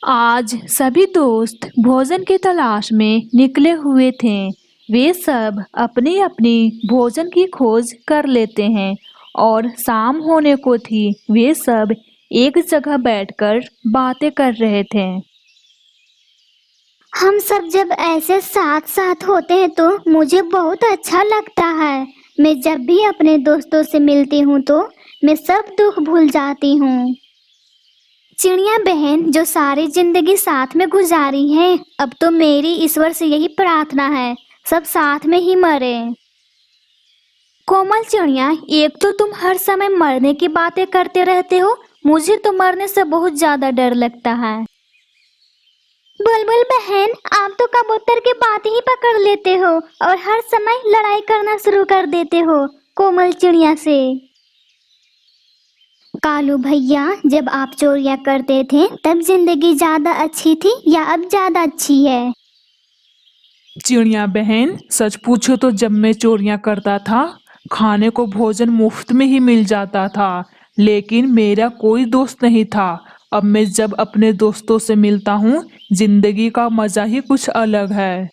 आज सभी दोस्त भोजन की तलाश में निकले हुए थे। वे सब अपनी अपनी भोजन की खोज कर लेते हैं और शाम होने को थी। वे सब एक जगह बैठकर बातें कर रहे थे। हम सब जब ऐसे साथ साथ होते हैं तो मुझे बहुत अच्छा लगता है। मैं जब भी अपने दोस्तों से मिलती हूँ तो मैं सब दुख भूल जाती हूँ। चिड़िया बहन जो सारी जिंदगी साथ में गुजारी है, अब तो मेरी ईश्वर से यही प्रार्थना है सब साथ में ही मरे। कोमल चिड़िया, एक तो तुम हर समय मरने की बातें करते रहते हो, मुझे तो मरने से बहुत ज्यादा डर लगता है। बुलबुल बहन, आप तो कबूतर की बात ही पकड़ लेते हो और हर समय लड़ाई करना शुरू कर देते हो कोमल चिड़िया से। कालू भैया, जब आप चोरियां करते थे तब जिंदगी ज्यादा अच्छी थी या अब ज्यादा अच्छी है? चिड़िया बहन, सच पूछो तो जब मैं चोरियां करता था खाने को भोजन मुफ्त में ही मिल जाता था, लेकिन मेरा कोई दोस्त नहीं था। अब मैं जब अपने दोस्तों से मिलता हूँ जिंदगी का मजा ही कुछ अलग है।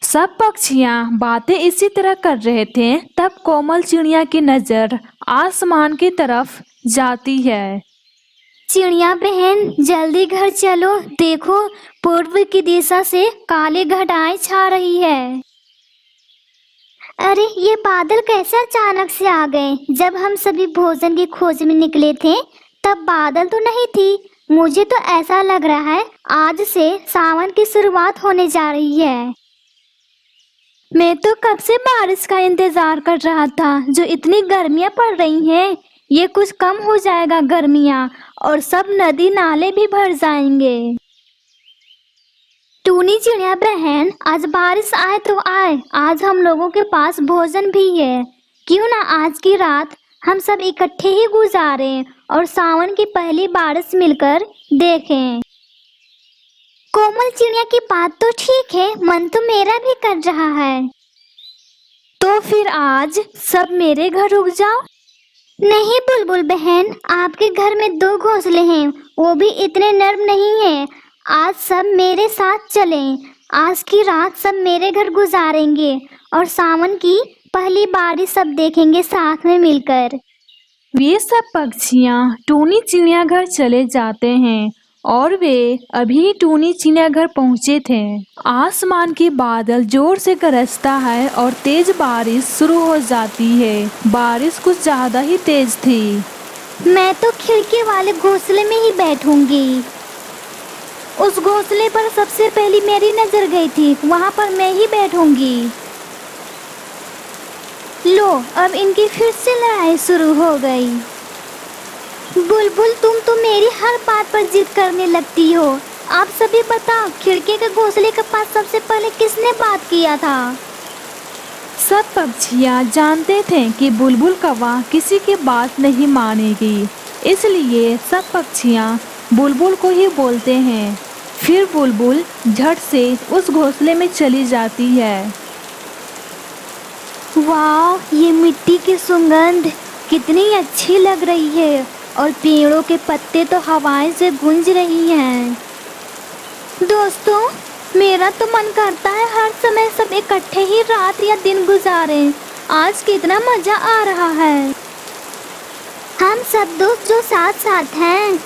सब पक्षियां बातें इसी तरह कर रहे थे, तब कोमल चिड़िया की नजर आसमान की तरफ जाती है। चिड़िया बहन, जल्दी घर चलो, देखो पूर्व की दिशा से काले घटाएं छा रही है। अरे ये बादल कैसे अचानक से आ गए? जब हम सभी भोजन की खोज में निकले थे तब बादल तो नहीं थी। मुझे तो ऐसा लग रहा है आज से सावन की शुरुआत होने जा रही है। मैं तो कब से बारिश का इंतजार कर रहा था। जो इतनी गर्मियां पड़ रही हैं, ये कुछ कम हो जाएगा गर्मियां और सब नदी नाले भी भर जाएंगे। टूनी चिड़िया बहन, आज बारिश आए तो आए, आज हम लोगों के पास भोजन भी है। क्यों ना आज की रात हम सब इकट्ठे ही गुजारें और सावन की पहली बारिश मिलकर देखें। कोमल चिड़िया की बात तो ठीक है, मन तो मेरा भी कर रहा है। तो फिर आज सब मेरे घर रुक जाओ। नहीं बुलबुल बहन, आपके घर में 2 घोंसले हैं, वो भी इतने नर्म नहीं हैं। आज सब मेरे साथ चलें। आज की रात सब मेरे घर गुजारेंगे और सावन की पहली बारिश सब देखेंगे साथ में मिलकर। वे सब पक्षियां टूनी चिड़ियाघर चले जाते हैं और वे अभी टूनी चिड़ियाघर पहुंचे थे। आसमान के बादल जोर से गरजता है और तेज बारिश शुरू हो जाती है। बारिश कुछ ज्यादा ही तेज थी। मैं तो खिड़की वाले घोंसले में ही बैठूंगी। उस घोंसले पर सबसे पहली मेरी नजर गई थी, वहां पर मैं ही बैठूंगी। लो, अब इनकी फिर से लड़ाई शुरू हो गई। बुलबुल, तुम तो मेरी हर बात पर जिद करने लगती हो। आप सभी बताओ, खिड़की के घोंसले के पास सबसे पहले किसने बात किया था? सब पक्षियां जानते थे कि बुलबुल कौवा किसी की बात नहीं मानेगी, इसलिए सब पक्षियां बुलबुल को ही बोलते हैं। फिर बुलबुल झट से उस घोंसले में चली जाती है। वाह, ये मिट्टी की सुगंध कितनी अच्छी लग रही है और पेड़ों के पत्ते तो हवाएं से गूंज रही हैं। दोस्तों, मेरा तो मन करता है हर समय सब इकट्ठे ही रात या दिन गुजारें। आज कितना मजा आ रहा है। हम सब दोस्त जो साथ साथ हैं।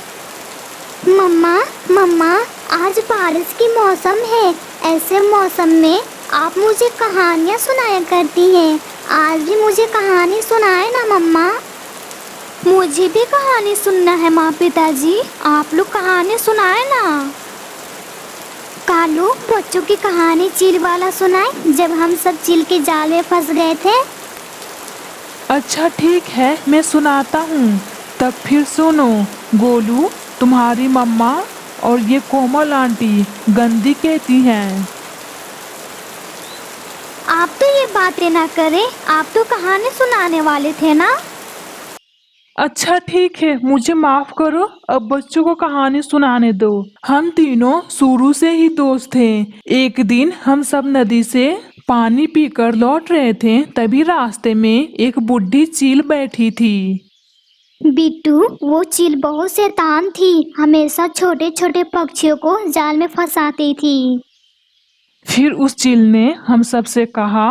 मम्मा मम्मा, आज बारिश की मौसम है। ऐसे मौसम में आप मुझे कहानियाँ सुनाया करती हैं। आज भी मुझे कहानी सुनाए ना मम्मा। मुझे भी कहानी सुनना है माँ पिताजी, आप लोग कहानी सुनाए ना। कालू, बच्चों की कहानी चील वाला सुनाए, जब हम सब चील के जाल में फंस गए थे। अच्छा ठीक है, मैं सुनाता हूँ। तब फिर सुनो। गोलू, तुम्हारी मम्मा और ये कोमल आंटी गंदी कहती हैं। आप तो ये बातें ना करें, आप तो कहानी सुनाने वाले थे ना। अच्छा ठीक है, मुझे माफ करो, अब बच्चों को कहानी सुनाने दो। हम तीनों शुरू से ही दोस्त थे। एक दिन हम सब नदी से पानी पीकर लौट रहे थे, तभी रास्ते में एक बूढ़ी चील बैठी थी। बिट्टू, वो चील बहुत शैतान थी, हमेशा छोटे छोटे पक्षियों को जाल में फंसाती थी। फिर उस चील ने हम सब से कहा,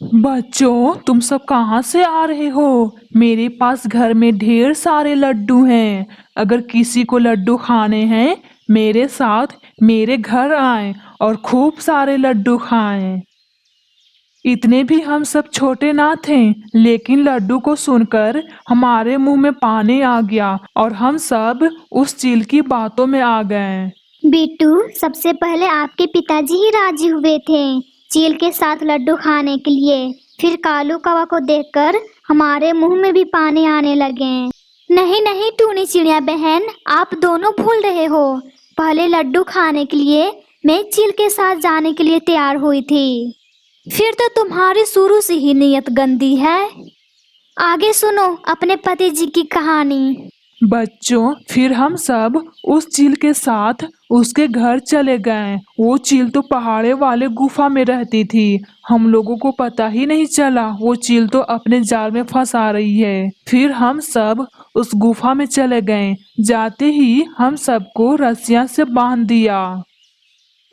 बच्चों तुम सब कहाँ से आ रहे हो? मेरे पास घर में ढेर सारे लड्डू हैं। अगर किसी को लड्डू खाने हैं मेरे साथ मेरे घर आए और खूब सारे लड्डू खाएं। इतने भी हम सब छोटे ना थे, लेकिन लड्डू को सुनकर हमारे मुंह में पानी आ गया और हम सब उस चील की बातों में आ गए। बिट्टू, सबसे पहले आपके पिताजी ही राजी हुए थे चील के साथ लड्डू खाने के लिए। फिर कालू कौवा को देखकर हमारे मुंह में भी पानी आने लगे। नहीं नहीं टूनी चिड़िया बहन, आप दोनों भूल रहे हो। पहले लड्डू खाने के लिए मैं चील के साथ जाने के लिए तैयार हुई थी। फिर तो तुम्हारी शुरू से ही नीयत गंदी है। आगे सुनो अपने पति जी की कहानी। बच्चों, फिर हम सब उस चील के साथ उसके घर चले गए। वो चील तो पहाड़े वाले गुफा में रहती थी। हम लोगों को पता ही नहीं चला वो चील तो अपने जाल में फंसा रही है। फिर हम सब उस गुफा में चले गए। जाते ही हम सबको रस्सियां से बांध दिया।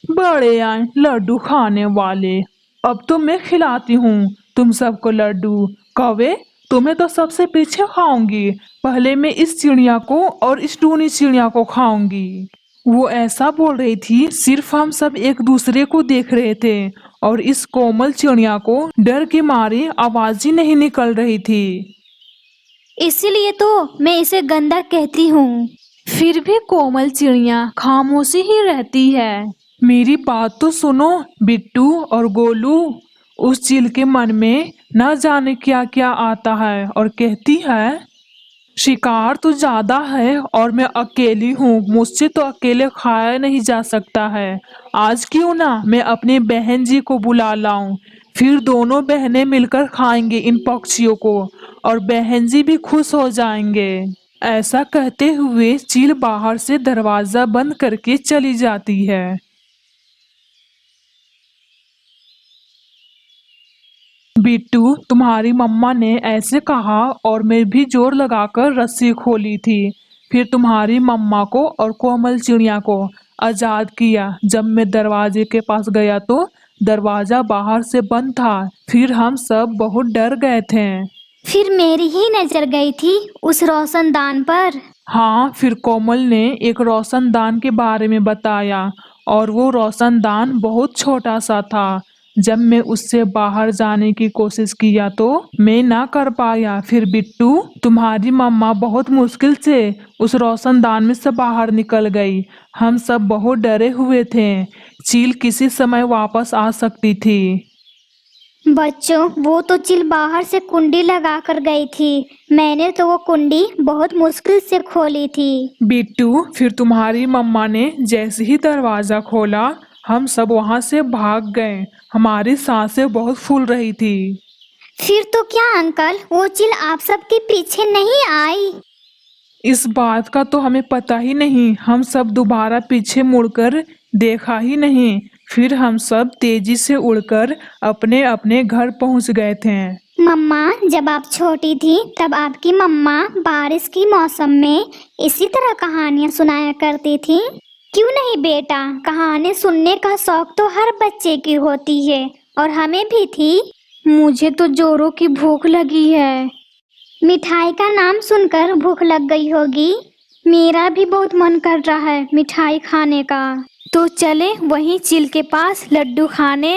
बड़े आए लड्डू खाने वाले। अब तो मैं खिलाती हूँ तुम सबको लड्डू। कौवे, तुम्हें तो सबसे पीछे खाऊंगी। पहले मैं इस चिड़िया को और इस टूनी चिड़िया को खाऊंगी। वो ऐसा बोल रही थी, सिर्फ हम सब एक दूसरे को देख रहे थे और इस कोमल चिड़िया को डर के मारे आवाज ही नहीं निकल रही थी। इसीलिए तो मैं इसे गंदा कहती हूँ। फिर भी कोमल चिड़िया खामोशी ही रहती है। मेरी बात तो सुनो बिट्टू और गोलू। उस चील के मन में न जाने क्या क्या आता है और कहती है, शिकार तो ज्यादा है और मैं अकेली हूँ, मुझसे तो अकेले खाया नहीं जा सकता है। आज क्यों ना मैं अपनी बहन जी को बुला लाऊं, फिर दोनों बहनें मिलकर खाएंगे इन पक्षियों को और बहन जी भी खुश हो जाएंगे। ऐसा कहते हुए चील बाहर से दरवाजा बंद करके चली जाती है। बिट्टू, तुम्हारी मम्मा ने ऐसे कहा और मैं भी जोर लगाकर रस्सी खोली थी। फिर तुम्हारी मम्मा को और कोमल चिड़िया को आजाद किया। जब मैं दरवाजे के पास गया तो दरवाजा बाहर से बंद था। फिर हम सब बहुत डर गए थे। फिर मेरी ही नजर गई थी उस रोशनदान पर। हाँ, फिर कोमल ने एक रोशनदान के बारे में बताया और वो रोशनदान बहुत छोटा सा था। जब मैं उससे बाहर जाने की कोशिश किया तो मैं ना कर पाया। फिर बिट्टू, तुम्हारी मम्मा बहुत मुश्किल से उस रोशनदान में से बाहर निकल गई। हम सब बहुत डरे हुए थे, चील किसी समय वापस आ सकती थी। बच्चों, वो तो चील बाहर से कुंडी लगा कर गई थी। मैंने तो वो कुंडी बहुत मुश्किल से खोली थी। बिट्टू, फिर तुम्हारी मम्मा ने जैसे ही दरवाजा खोला हम सब वहां से भाग गए। हमारी सांसें बहुत फूल रही थी। फिर तो क्या अंकल, वो चील आप सबके पीछे नहीं आई? इस बात का तो हमें पता ही नहीं। हम सब दोबारा पीछे मुड़कर देखा ही नहीं। फिर हम सब तेजी से उड़कर अपने अपने घर पहुंच गए थे। मम्मा, जब आप छोटी थी तब आपकी मम्मा बारिश की मौसम में इसी तरह कहानियाँ सुनाया करती थी। क्यों नहीं बेटा, कहानी सुनने का शौक तो हर बच्चे की होती है और हमें भी थी। मुझे तो जोरों की भूख लगी है। मिठाई का नाम सुनकर भूख लग गई होगी। मेरा भी बहुत मन कर रहा है मिठाई खाने का। तो चले वहीं चील के पास लड्डू खाने।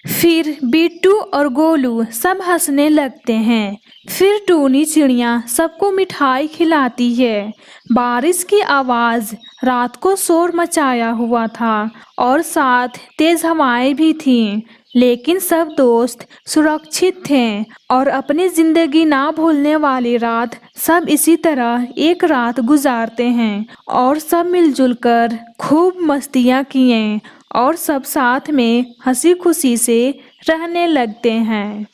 फिर बिट्टू और गोलू सब हंसने लगते हैं। फिर टूनी चिड़िया सबको मिठाई खिलाती है। बारिश की आवाज रात को शोर मचाया हुआ था और साथ तेज हवाएं भी थीं। लेकिन सब दोस्त सुरक्षित थे और अपनी जिंदगी ना भूलने वाली रात सब इसी तरह एक रात गुजारते हैं और सब मिलजुल कर खूब मस्तियाँ किए और सब साथ में हंसी खुशी से रहने लगते हैं।